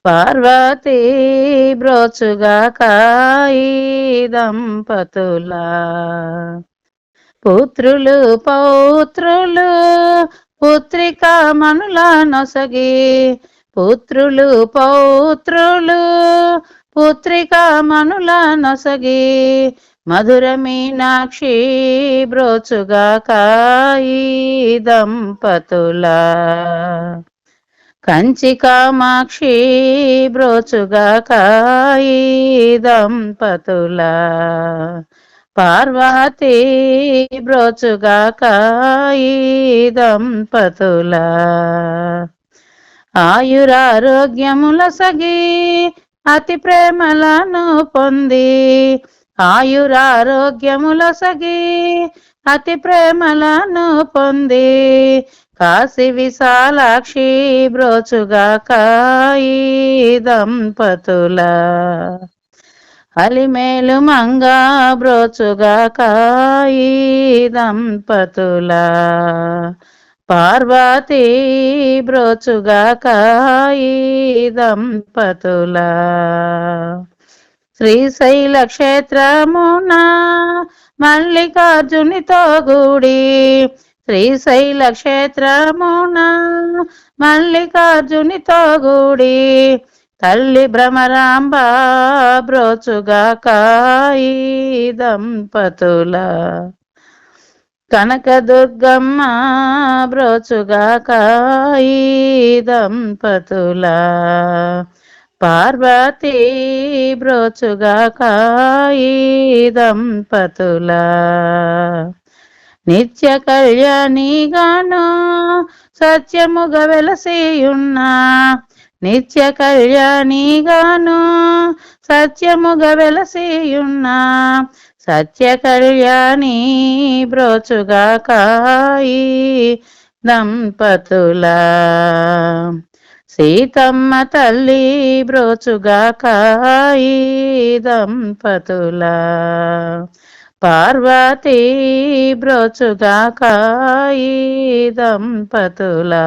పార్వతీ బ్రోచుగాక ఈ దంపతులా. పుత్రులు పౌత్రులు పుత్రిక మనుల నొసగి, పుత్రులు పౌత్రులు పుత్రిక మనుల నొసగి, మధుర మీనాక్షి బ్రోచుగాక ఈ దంపతులా. కంచి కామాక్షి బ్రోచుగాక ఈ దంపతులా. పార్వతీ బ్రోచుగాక ఈ దంపతులా. ఆయురారోగ్యముల సగి అతి ప్రేమలను పొంది, ఆయురారోగ్యముల సగి అతి ప్రేమలను పొంది, కాశీ విశాలాక్షి బ్రోచుగాక ఈ దంపతులా. అలిమేలు మంగా బ్రోచుగాక ఈ దంపతులా. పార్వతీ బ్రోచుగాక ఈ దంపతులా. శ్రీశైల క్షేత్రమున మల్లికార్జునితో గూడి, శ్రీశైల క్షేత్రమున మల్లికార్జునితో గూడి, తల్లి భ్రమరాంబ బ్రోచుగాక ఈ దంపతులా. కనకదుర్గమ్మ బ్రోచుగాక ఈ దంపతులా. పార్వతీ బ్రోచుగాక ఈ దంపతులా. నిత్య కళ్యాణిగాను సత్యముగ వెలసియున్న, నిత్య కళ్యాణిగాను సత్యముగ వెలసియున్న, సత్య కళ్యాణి బ్రోచుగాక ఈ దంపతులా. సీతమ్మ తల్లి బ్రోచుగాక ఈ దంపతులా. పార్వతీ బ్రోచుగాక ఈ దంపతులా.